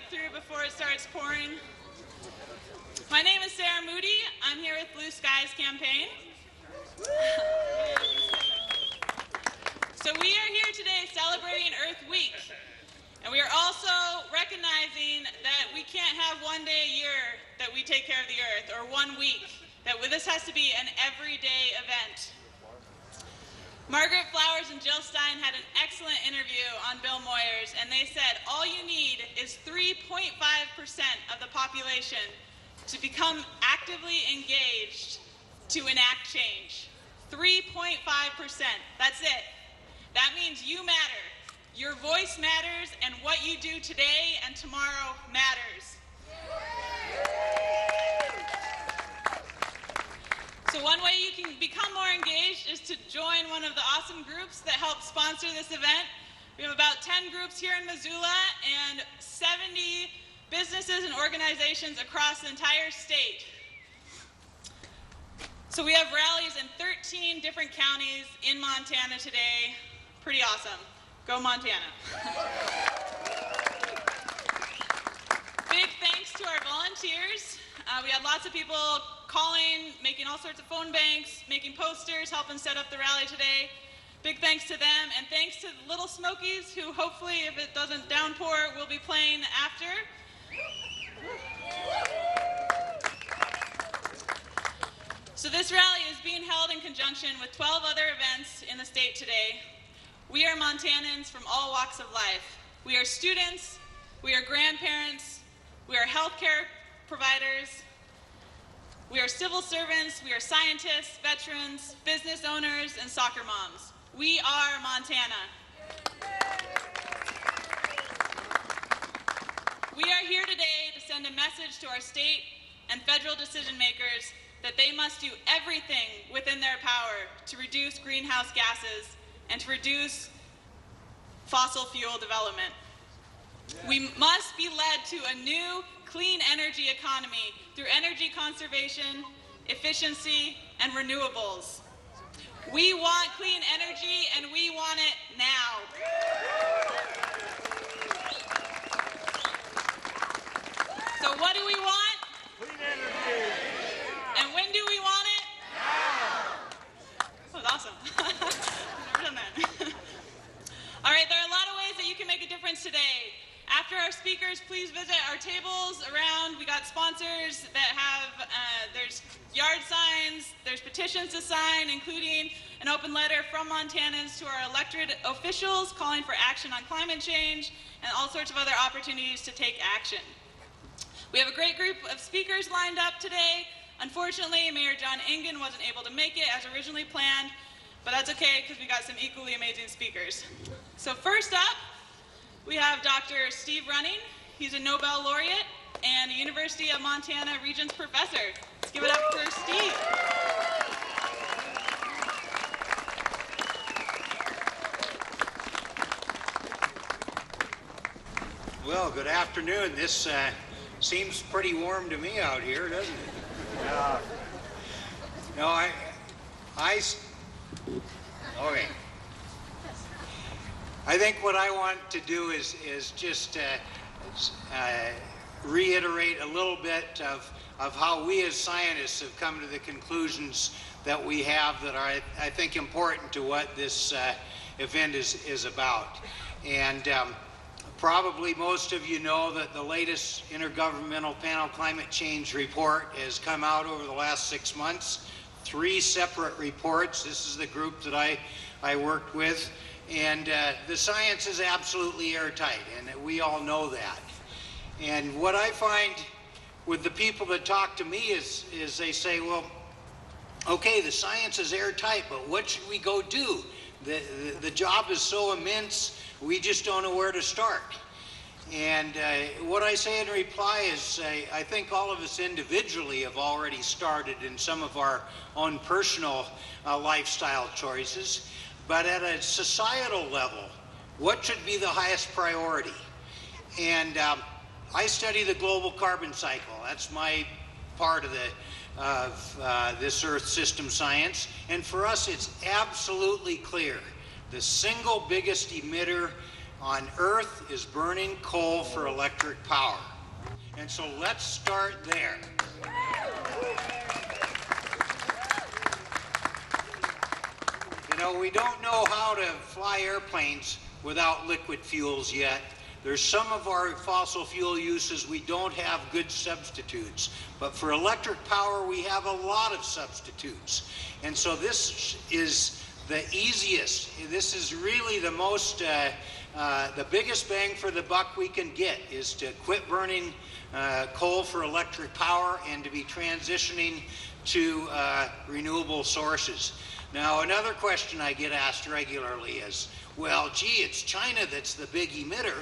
get through before it starts pouring. My name is Sarah Moody. I'm here with Blue Skies Campaign. So we are here today celebrating Earth Week. And we are also recognizing that we can't have one day a year that we take care of the Earth, or 1 week. That this has to be an everyday event. Margaret Flowers and Jill Stein had an excellent interview on Bill Moyers, and they said all you need is 3.5% of the population to become actively engaged to enact change. 3.5%. That's it. That means you matter. Your voice matters, and what you do today and tomorrow matters. So one way you can become more engaged is to join one of the awesome groups that help sponsor this event. We have about 10 groups here in Missoula and 70 businesses and organizations across the entire state. So we have rallies in 13 different counties in Montana today. Pretty awesome. Go Montana. Big thanks to our volunteers. We had lots of people calling, making all sorts of phone banks, making posters, helping set up the rally today. Big thanks to them, and thanks to the Little Smokies, who hopefully, if it doesn't downpour, will be playing after. So this rally is being held in conjunction with 12 other events in the state today. We are Montanans from all walks of life. We are students, we are grandparents, we are healthcare providers, we are civil servants, we are scientists, veterans, business owners, and soccer moms. We are Montana. We are here today to send a message to our state and federal decision makers that they must do everything within their power to reduce greenhouse gases and to reduce fossil fuel development. We must be led to a new clean energy economy through energy conservation, efficiency, and renewables. We want clean energy, and we want it now. So what do we want? Clean energy. And when do we want it? Now. That was awesome. I've never done that. All right, there are a lot of ways that you can make a difference today. After our speakers, please visit our tables around. We got sponsors that have, there's yard signs, there's petitions to sign, including an open letter from Montanans to our elected officials calling for action on climate change and all sorts of other opportunities to take action. We have a great group of speakers lined up today. Unfortunately, Mayor John Engen wasn't able to make it as originally planned, but that's okay because we got some equally amazing speakers. So first up, we have Dr. Steve Running. He's a Nobel laureate and a University of Montana Regents professor. Let's give it up for Steve. Well, good afternoon. This seems pretty warm to me out here, doesn't it? No, okay. I think what I want to do is just reiterate a little bit of how we as scientists have come to the conclusions that we have that are, I think, important to what this event is about. And probably most of you know that the latest Intergovernmental Panel Climate Change report has come out over the last 6 months. 3 separate reports. This is the group that I worked with. And the science is absolutely airtight, and we all know that. And what I find with the people that talk to me is they say, well, okay, the science is airtight, but what should we go do? The job is so immense, we just don't know where to start. And what I say in reply is I think all of us individually have already started in some of our own personal lifestyle choices. But at a societal level, what should be the highest priority? And I study the global carbon cycle. That's my part of this Earth system science. And for us, it's absolutely clear. The single biggest emitter on Earth is burning coal for electric power. And so let's start there. You know, we don't know how to fly airplanes without liquid fuels yet. There's some of our fossil fuel uses we don't have good substitutes. But for electric power, we have a lot of substitutes. And so this is the easiest. This is really the most, the biggest bang for the buck we can get is to quit burning coal for electric power and to be transitioning to renewable sources. Now, another question I get asked regularly is, well, gee, it's China that's the big emitter.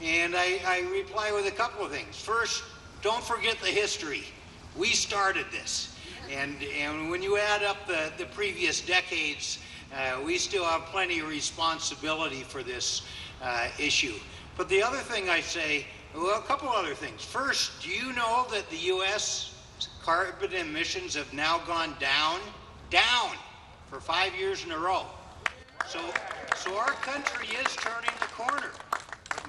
And I reply with a couple of things. First, don't forget the history. We started this. And when you add up the previous decades, we still have plenty of responsibility for this issue. But the other thing I say, well, a couple other things. First, do you know that the U.S. carbon emissions have now gone down for 5 years in a row? So our country is turning the corner.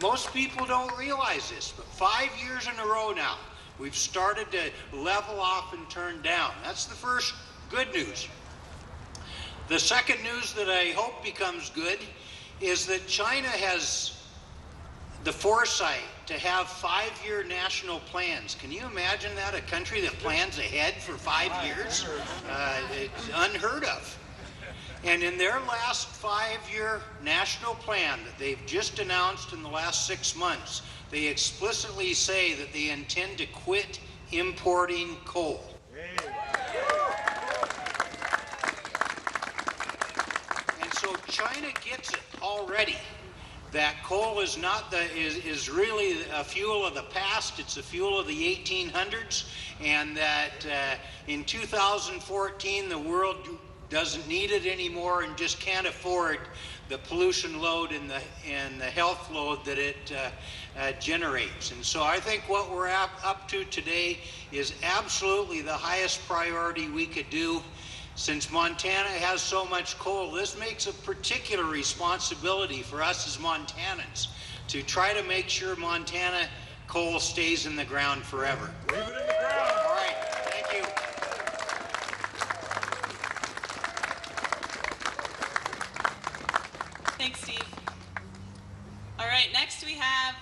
Most people don't realize this, but 5 years in a row now, we've started to level off and turn down. That's the first good news. The second news that I hope becomes good is that China has the foresight to have 5-year national plans. Can you imagine that? A country that plans ahead for 5 years? It's unheard of. And in their last 5-year national plan that they've just announced in the last 6 months, they explicitly say that they intend to quit importing coal. And so China gets it already. That coal is not is really a fuel of the past. It's a fuel of the 1800s, and that in 2014 the world doesn't need it anymore and just can't afford the pollution load and the health load that it generates. And so I think what we're up to today is absolutely the highest priority we could do. Since Montana has so much coal, this makes a particular responsibility for us as Montanans to try to make sure Montana coal stays in the ground forever. Leave it in the ground. All right, thank you. Thanks, Steve. All right, next we have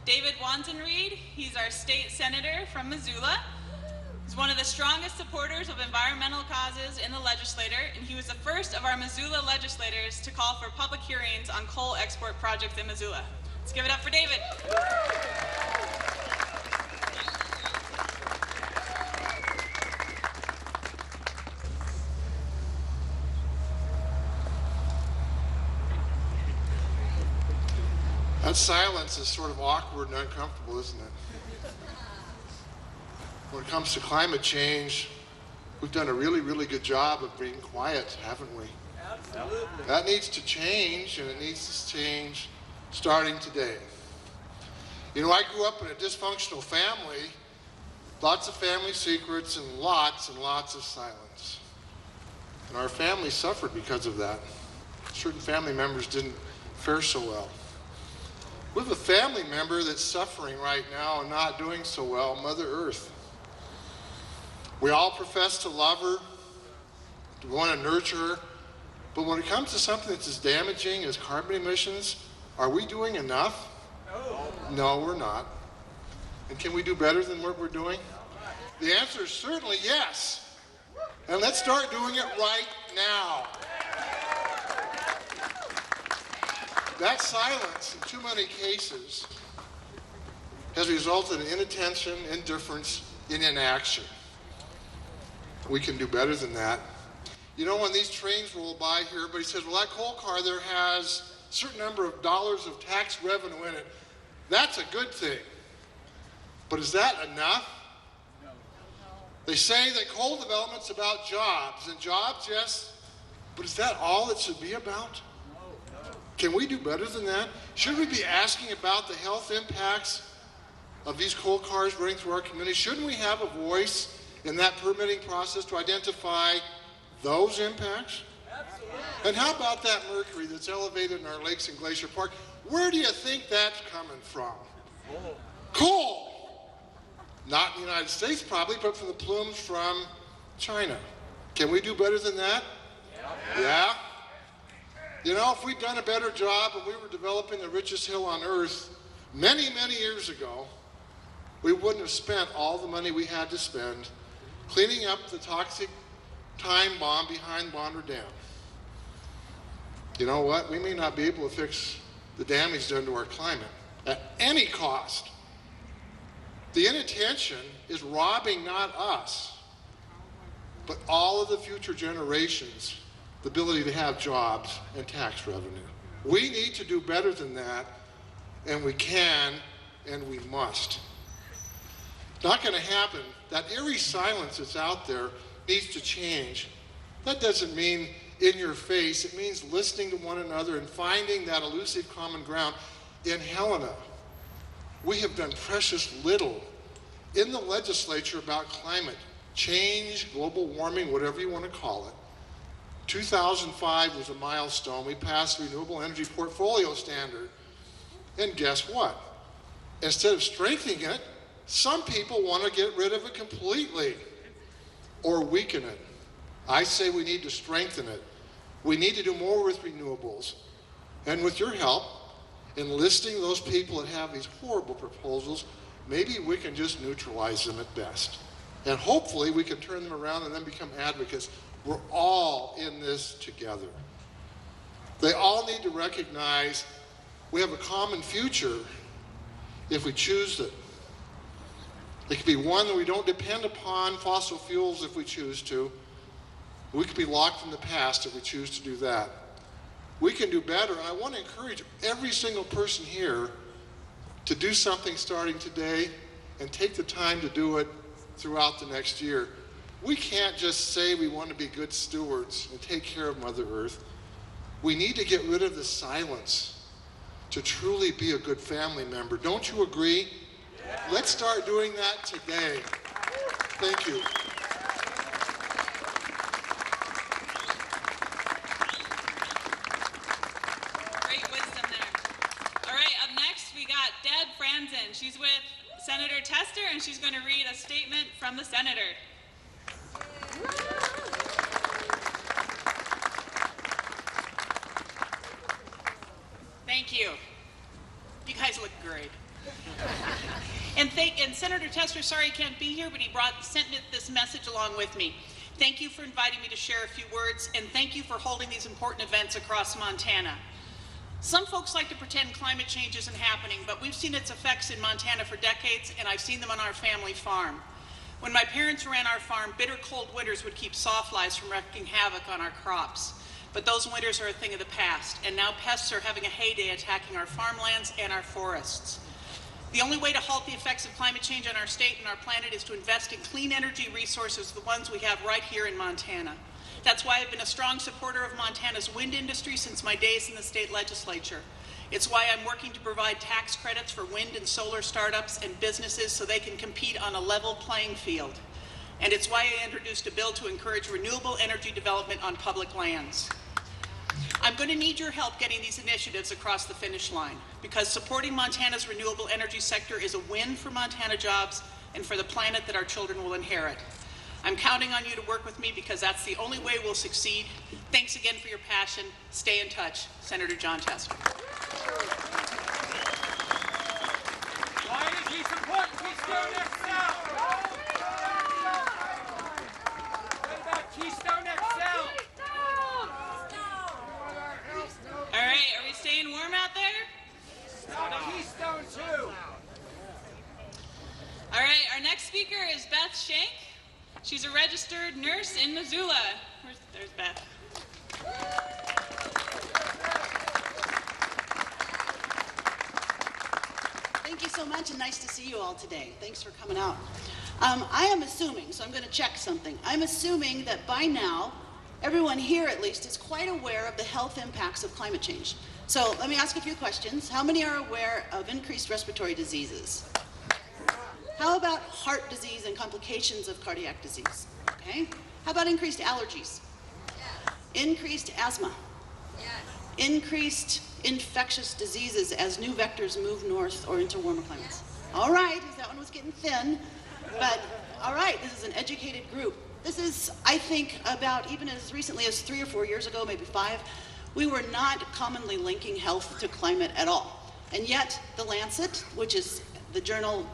David Wanzenreed. He's our state senator from Missoula. He's one of the strongest supporters of environmental causes in the legislature, and he was the first of our Missoula legislators to call for public hearings on coal export projects in Missoula. Let's give it up for David. That silence is sort of awkward and uncomfortable, isn't it? When it comes to climate change, we've done a really, really good job of being quiet, haven't we? Absolutely. That needs to change, and it needs to change starting today. You know, I grew up in a dysfunctional family, lots of family secrets and lots of silence. And our family suffered because of that. Certain family members didn't fare so well. We have a family member that's suffering right now and not doing so well, Mother Earth. We all profess to love her, to want to nurture her, but when it comes to something that's as damaging as carbon emissions, are we doing enough? No, we're not. And can we do better than what we're doing? The answer is certainly yes. And let's start doing it right now. That silence, in too many cases, has resulted in inattention, indifference, and inaction. We can do better than that. You know, when these trains roll by here, everybody says, well, that coal car there has a certain number of dollars of tax revenue in it. That's a good thing. But is that enough? No. They say that coal development's about jobs, and jobs, yes, but is that all it should be about? No. Can we do better than that? Should we be asking about the health impacts of these coal cars running through our community? Shouldn't we have a voice in that permitting process to identify those impacts? And how about that mercury that's elevated in our lakes in Glacier Park? Where do you think that's coming from? Coal! Not in the United States probably, but from the plumes from China. Can we do better than that? Yeah? You know, if we'd done a better job when we were developing the richest hill on earth many, many years ago, we wouldn't have spent all the money we had to spend cleaning up the toxic time bomb behind Bonder Dam. You know what? We may not be able to fix the damage done to our climate at any cost. The inattention is robbing not us, but all of the future generations the ability to have jobs and tax revenue. We need to do better than that, and we can, and we must. Not going to happen. That eerie silence that's out there needs to change. That doesn't mean in your face. It means listening to one another and finding that elusive common ground. In Helena, we have done precious little in the legislature about climate change, global warming, whatever you want to call it. 2005 was a milestone. We passed the Renewable Energy Portfolio Standard. And guess what? Instead of strengthening it, some people want to get rid of it completely or weaken it. I say we need to strengthen it. We need to do more with renewables. And with your help, enlisting those people that have these horrible proposals, maybe we can just neutralize them at best. And hopefully we can turn them around and then become advocates. We're all in this together. They all need to recognize we have a common future if we choose it. It could be one that we don't depend upon fossil fuels if we choose to. We could be locked in the past if we choose to do that. We can do better, and I want to encourage every single person here to do something starting today and take the time to do it throughout the next year. We can't just say we want to be good stewards and take care of Mother Earth. We need to get rid of the silence to truly be a good family member. Don't you agree? Yeah. Let's start doing that today. Thank you. Great wisdom there. All right, up next we got Deb Franzen. She's with Senator Tester, and she's going to read a statement from the senator. Thank you. You guys look great. And Senator Tester, sorry he can't be here, but he sent this message along with me. Thank you for inviting me to share a few words, and thank you for holding these important events across Montana. Some folks like to pretend climate change isn't happening, but we've seen its effects in Montana for decades, and I've seen them on our family farm. When my parents ran our farm, bitter cold winters would keep sawflies from wreaking havoc on our crops. But those winters are a thing of the past, and now pests are having a heyday attacking our farmlands and our forests. The only way to halt the effects of climate change on our state and our planet is to invest in clean energy resources, the ones we have right here in Montana. That's why I've been a strong supporter of Montana's wind industry since my days in the state legislature. It's why I'm working to provide tax credits for wind and solar startups and businesses so they can compete on a level playing field. And it's why I introduced a bill to encourage renewable energy development on public lands. I'm going to need your help getting these initiatives across the finish line, because supporting Montana's renewable energy sector is a win for Montana jobs and for the planet that our children will inherit. I'm counting on you to work with me because that's the only way we'll succeed. Thanks again for your passion. Stay in touch. Senator John Tester. Why does he support Keystone XL? What about Keystone XL? All right, are we staying warm out there? Keystone too. All right, our next speaker is Beth Shank. She's a registered nurse in Missoula. There's Beth. Thank you so much, and nice to see you all today. Thanks for coming out. I am assuming, so I'm going to check something. I'm assuming that by now, everyone here at least is quite aware of the health impacts of climate change. So let me ask a few questions. How many are aware of increased respiratory diseases? How about heart disease and complications of cardiac disease? Okay. How about increased allergies? increased asthma, increased infectious diseases as new vectors move north or into warmer climates. All right, that one was getting thin, but all right, this is an educated group. This is, I think, about even as recently as 3 or 4 years ago, maybe 5, we were not commonly linking health to climate at all. And yet, The Lancet, which is the journal,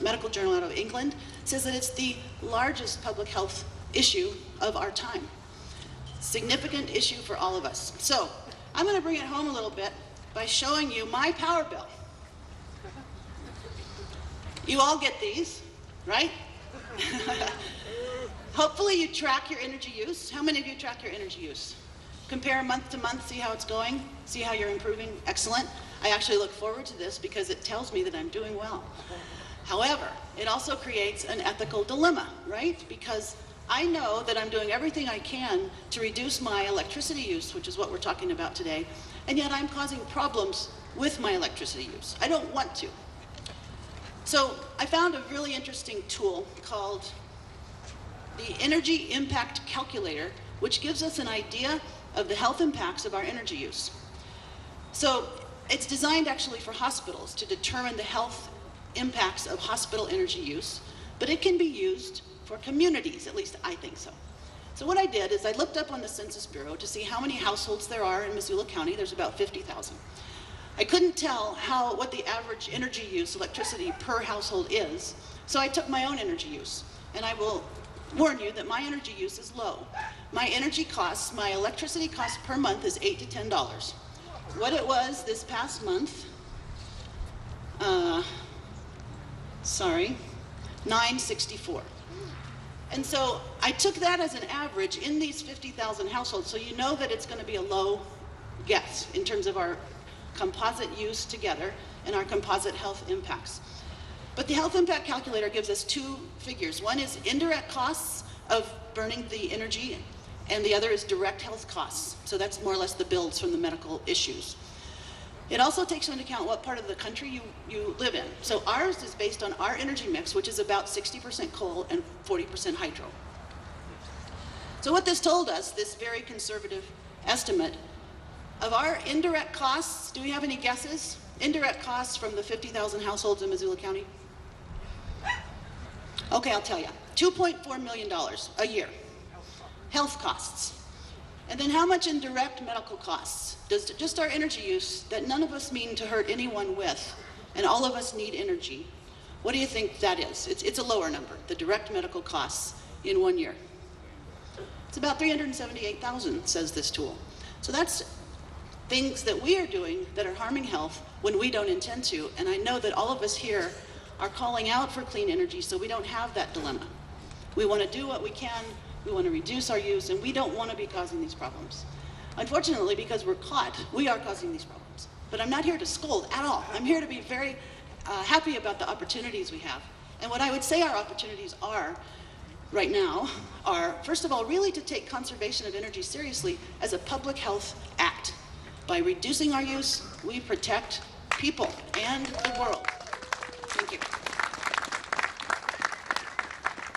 medical journal out of England, says that it's the largest public health issue of our time. Significant issue for all of us. So, I'm going to bring it home a little bit by showing you my power bill. You all get these, right? Hopefully you track your energy use. How many of you track your energy use? Compare month to month, see how it's going, see how you're improving. Excellent. I actually look forward to this because it tells me that I'm doing well. However, it also creates an ethical dilemma, right? Because I know that I'm doing everything I can to reduce my electricity use, which is what we're talking about today, and yet I'm causing problems with my electricity use. I don't want to. So I found a really interesting tool called the Energy Impact Calculator, which gives us an idea of the health impacts of our energy use. So it's designed actually for hospitals to determine the health impacts of hospital energy use, but it can be used for communities, at least I think so. So what I did is I looked up on the Census Bureau to see how many households there are in Missoula County. There's about 50,000. I couldn't tell what the average energy use, electricity per household is, so I took my own energy use. And I will warn you that my energy use is low. My energy costs, my electricity cost per month is $8 to $10. What it was this past month, $9.64. And so I took that as an average in these 50,000 households, so you know that it's going to be a low guess in terms of our composite use together and our composite health impacts. But the health impact calculator gives us two figures. One is indirect costs of burning the energy, and the other is direct health costs. So that's more or less the bills from the medical issues. It also takes into account what part of the country you live in. So ours is based on our energy mix, which is about 60% coal and 40% hydro. So what this told us, this very conservative estimate, of our indirect costs, do we have any guesses? Indirect costs from the 50,000 households in Missoula County? Okay, I'll tell you. $2.4 million a year. Health costs. And then how much in direct medical costs? Does just our energy use that none of us mean to hurt anyone with, and all of us need energy, what do you think that is? It's a lower number, the direct medical costs in 1 year. It's about $378,000, says this tool. So that's things that we are doing that are harming health when we don't intend to, and I know that all of us here are calling out for clean energy so we don't have that dilemma. We want to do what we can, we want to reduce our use, and we don't want to be causing these problems. Unfortunately, because we're caught, we are causing these problems. But I'm not here to scold at all. I'm here to be very happy about the opportunities we have. And what I would say our opportunities are right now are, first of all, really to take conservation of energy seriously as a public health act. By reducing our use, we protect people and the world. Thank you.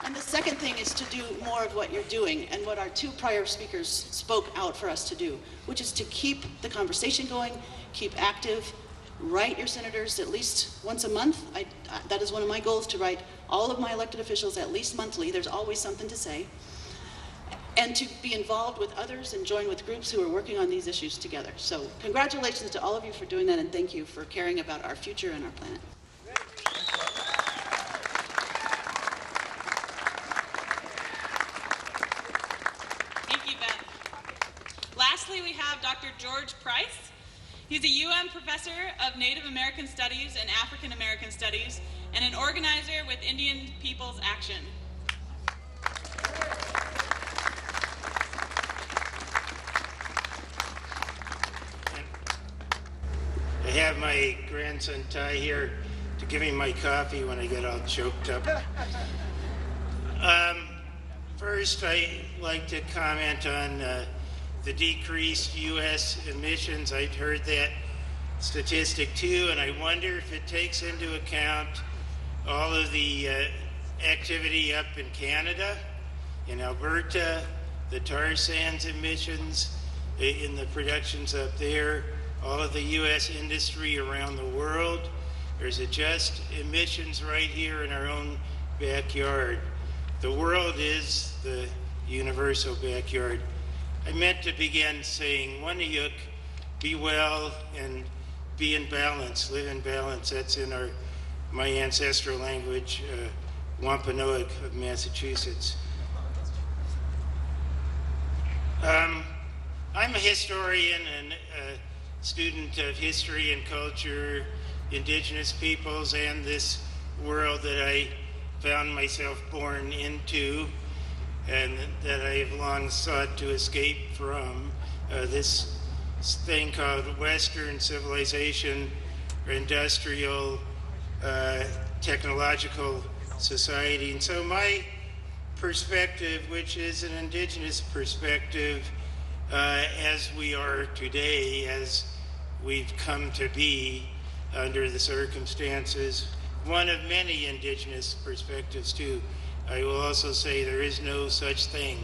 And the second thing is to do more of what you're doing and what our two prior speakers spoke out for us to do, which is to keep the conversation going, keep active, write your senators at least once a month. That is one of my goals, to write all of my elected officials at least monthly. There's always something to say. And to be involved with others and join with groups who are working on these issues together. So congratulations to all of you for doing that, and thank you for caring about our future and our planet. Thank you, Beth. Lastly, we have Dr. George Price. He's a UM professor of Native American Studies and African American Studies, and an organizer with Indian Peoples Action. I have my grandson Ty here to give me my coffee when I get all choked up. First, I'd like to comment on the decreased U.S. emissions. I'd heard that statistic too, and I wonder if it takes into account all of the activity up in Canada, in Alberta, the tar sands emissions in the productions up there, all of the U.S. industry around the world. There's just emissions right here in our own backyard. The world is the universal backyard. I meant to begin saying, Wanayuk, be well and be in balance, live in balance. That's in my ancestral language, Wampanoag of Massachusetts. I'm a historian and a student of history and culture, indigenous peoples, and this world that I found myself born into and that I have long sought to escape from, this thing called Western civilization or industrial technological society. And so my perspective, which is an indigenous perspective, as we are today, as we've come to be under the circumstances, one of many indigenous perspectives too. I will also say there is no such thing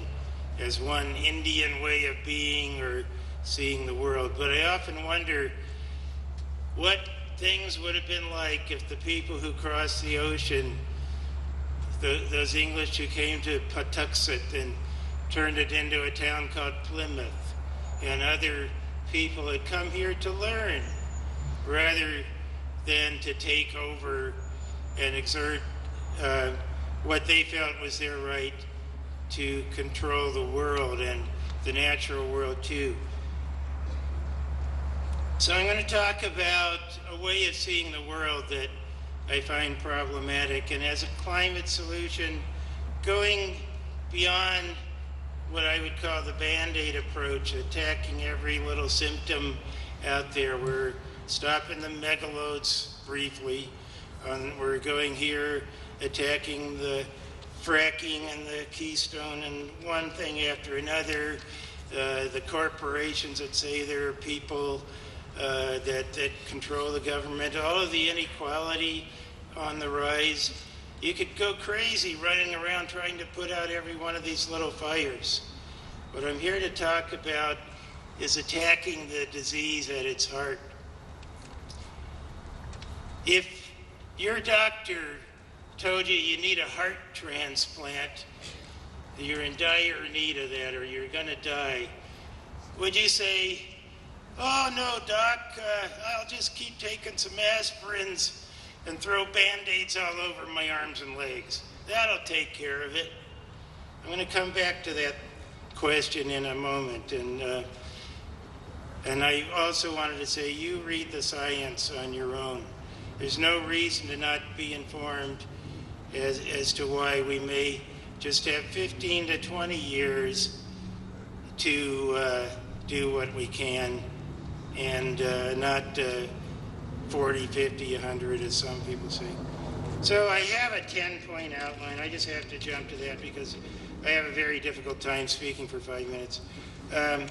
as one Indian way of being or seeing the world. But I often wonder what things would have been like if the people who crossed the ocean, those English who came to Patuxet and turned it into a town called Plymouth, and other people had come here to learn rather than to take over and exert what they felt was their right to control the world and the natural world too. So I'm going to talk about a way of seeing the world that I find problematic, and as a climate solution, going beyond what I would call the Band-Aid approach, attacking every little symptom out there. We're stopping the megalodes briefly. We're going here, attacking the fracking and the Keystone and one thing after another. The corporations that say there are people that control the government, all of the inequality on the rise. You could go crazy running around trying to put out every one of these little fires. What I'm here to talk about is attacking the disease at its heart. If your doctor told you need a heart transplant, that you're in dire need of that or you're going to die, would you say, "Oh no, doc, I'll just keep taking some aspirins and throw Band-Aids all over my arms and legs. That'll take care of it"? I'm going to come back to that question in a moment. And I also wanted to say, you read the science on your own. There's no reason to not be informed as to why we may just have 15 to 20 years to do what we can, and not 40, 50, 100, as some people say. So I have a 10-point outline. I just have to jump to that because I have a very difficult time speaking for 5 minutes. Of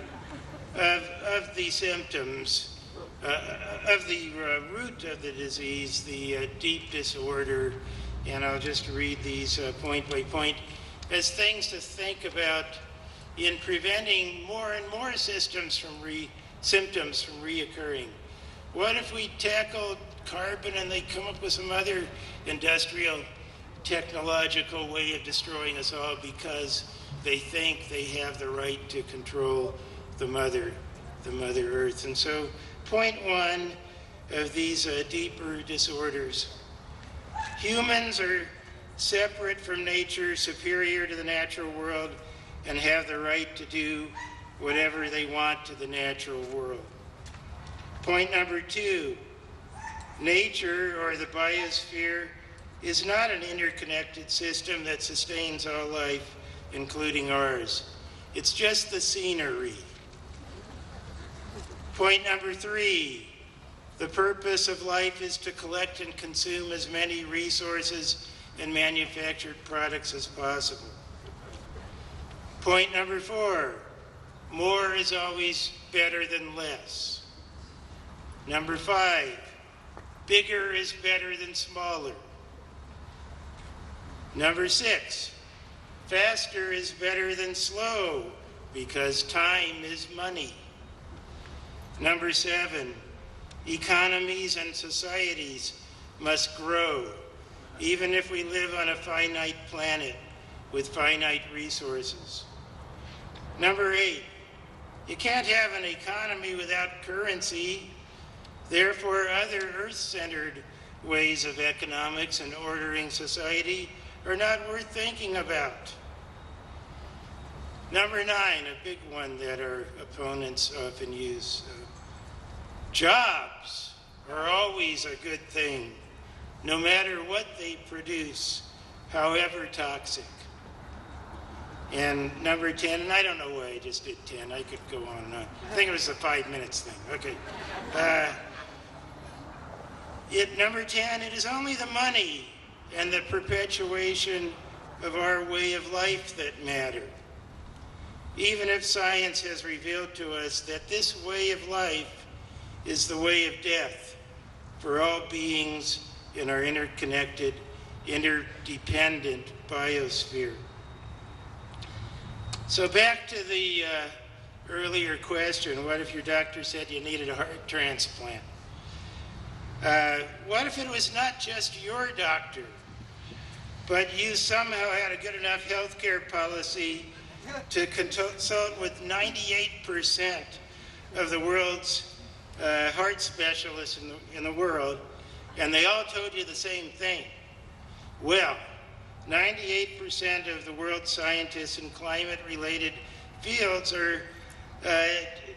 the symptoms, of the root of the disease, the deep disorder, and I'll just read these point by point as things to think about in preventing more and more symptoms from reoccurring. What if we tackled carbon and they come up with some other industrial technological way of destroying us all because they think they have the right to control the Mother Earth? And so point one of these deeper disorders: humans are separate from nature, superior to the natural world, and have the right to do whatever they want to the natural world. Point number two, nature, or the biosphere, is not an interconnected system that sustains all life, including ours. It's just the scenery. Point number three, the purpose of life is to collect and consume as many resources and manufactured products as possible. Point number four, more is always better than less. Number five, bigger is better than smaller. Number six, faster is better than slow, because time is money. Number 7, economies and societies must grow, even if we live on a finite planet with finite resources. Number 8, you can't have an economy without currency. Therefore, other earth-centered ways of economics and ordering society are not worth thinking about. Number 9, a big one that our opponents often use. Jobs are always a good thing, no matter what they produce, however toxic. And number 10, and I don't know why I just did 10, I could go on and on. I think it was the 5 minutes thing, okay. Number 10, it is only the money and the perpetuation of our way of life that matter. Even if science has revealed to us that this way of life is the way of death for all beings in our interconnected, interdependent biosphere. So back to the earlier question, what if your doctor said you needed a heart transplant? What if it was not just your doctor, but you somehow had a good enough health care policy to consult with 98% of the world's heart specialists in the world, and they all told you the same thing? Well, 98% of the world's scientists in climate-related fields are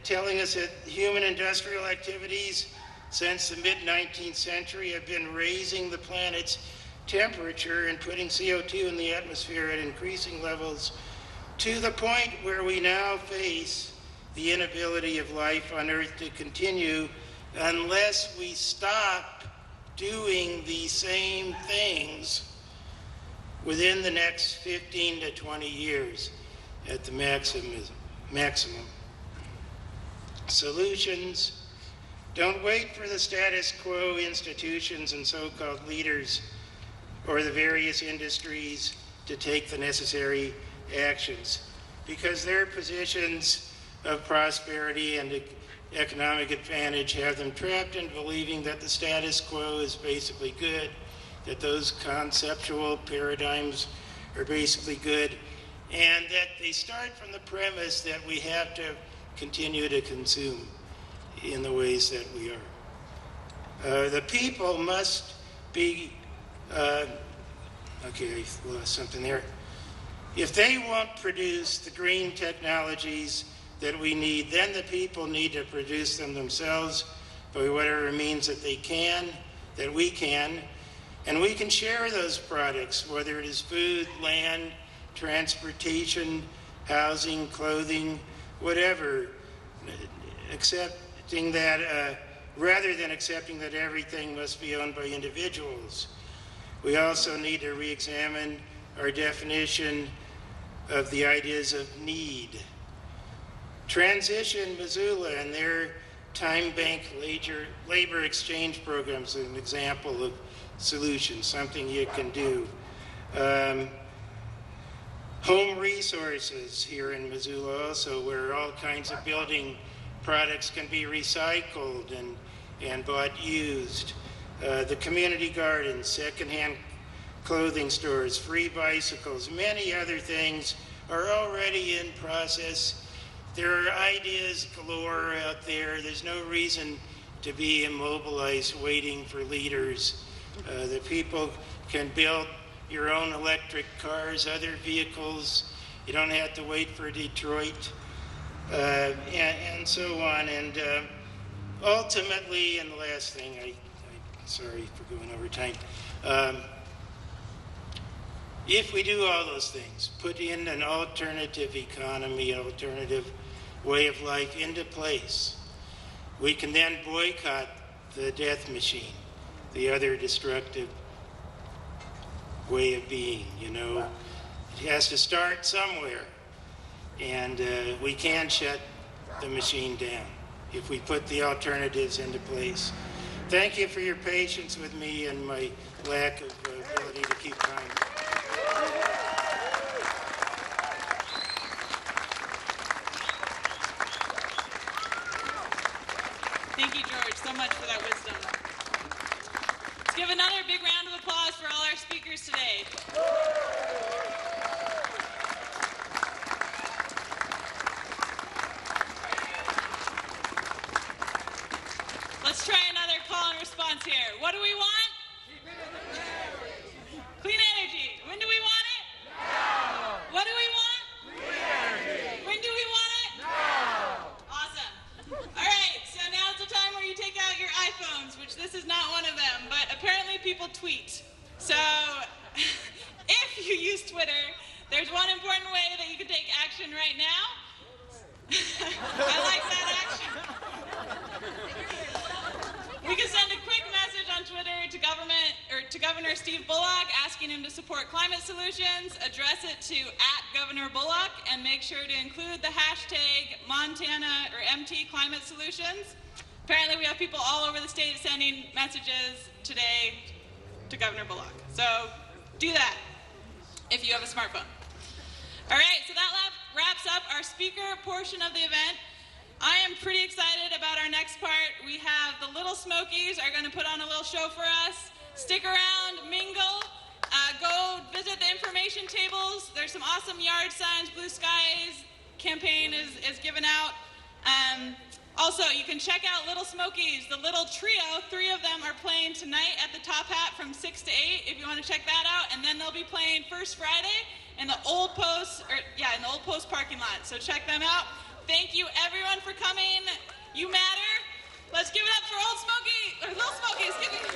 telling us that human industrial activities since the mid-19th century have been raising the planet's temperature and putting CO2 in the atmosphere at increasing levels to the point where we now face the inability of life on Earth to continue unless we stop doing these same things within the next 15 to 20 years at the maximum. Solutions: don't wait for the status quo institutions and so-called leaders or the various industries to take the necessary actions, because their positions of prosperity and economic advantage have them trapped in believing that the status quo is basically good, that those conceptual paradigms are basically good, and that they start from the premise that we have to continue to consume in the ways that we are. The people must be, okay, I lost something there. If they won't produce the green technologies that we need, then the people need to produce them themselves by whatever means that they can, that we can, and we can share those products, whether it is food, land, transportation, housing, clothing, whatever, accepting that, rather than accepting that everything must be owned by individuals. We also need to re-examine our definition of the ideas of need. Transition Missoula and their time bank labor exchange programs is an example of solution, something you can do. Home resources here in Missoula also, where all kinds of building products can be recycled and bought used. The community gardens, secondhand clothing stores, free bicycles, many other things are already in process. There are ideas galore out there. There's no reason to be immobilized waiting for leaders. The people can build your own electric cars, other vehicles. You don't have to wait for Detroit, and so on. And ultimately, and the last thing, sorry for going over time. If we do all those things, put in an alternative economy, an alternative way of life into place, we can then boycott the death machine, the other destructive way of being, you know. It has to start somewhere, and we can shut the machine down if we put the alternatives into place. Thank you for your patience with me and my lack of ability to keep time. Thank you, George, so much for that wisdom. Let's give another big round of applause for all our speakers today. Let's try another call and response here. What do we want? Clean energy. When do we want it? Now. What do we want? Clean energy. When do we want it? Now. Awesome. All right, so now's the time where you take out your iPhones, which this is not one of them, but apparently people tweet. So if you use Twitter, there's one important way that you can take action right now. I like that action. We can send a quick message on Twitter to Governor Steve Bullock asking him to support climate solutions, address it to @GovernorBullock, and make sure to include the hashtag Montana or MT Climate Solutions. Apparently we have people all over the state sending messages today to Governor Bullock. So do that if you have a smartphone. All right, so that wraps up our speaker portion of the event. I am pretty excited about our next part. We have the Little Smokies are going to put on a little show for us. Stick around, mingle, go visit the information tables. There's some awesome yard signs. Blue Skies campaign is given out. Also, you can check out Little Smokies, the little trio. 3 of them are playing tonight at the Top Hat from 6 to 8 if you want to check that out. And then they'll be playing First Friday in the Old Post, in the Old Post parking lot. So check them out. Thank you, everyone, for coming. You matter. Let's give it up for Old Smoky, or Little Smoky, excuse me.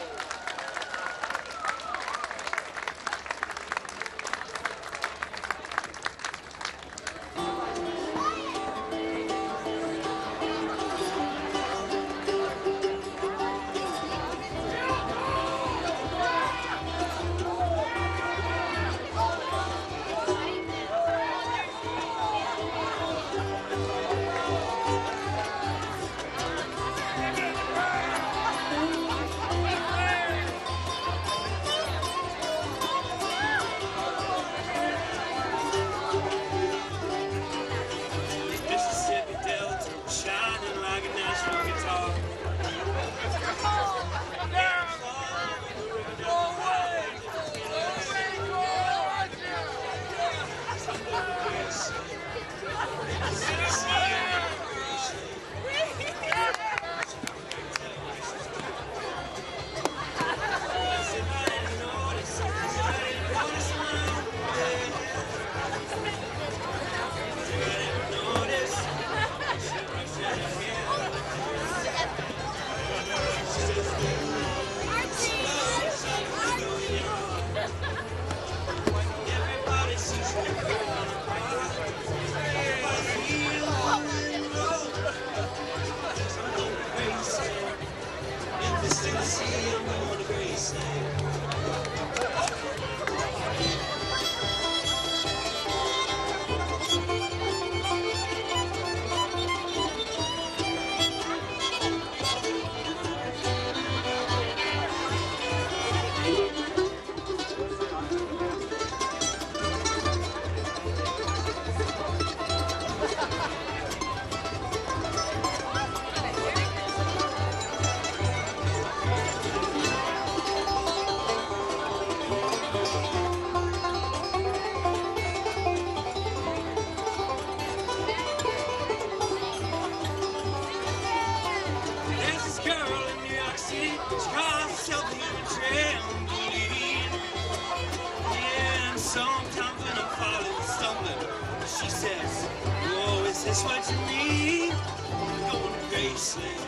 That's what you mean. I'm going to Graceland.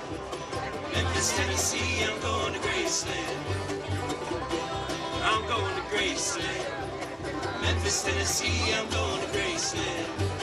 Memphis, Tennessee, I'm going to Graceland. I'm going to Graceland. Memphis, Tennessee, I'm going to Graceland.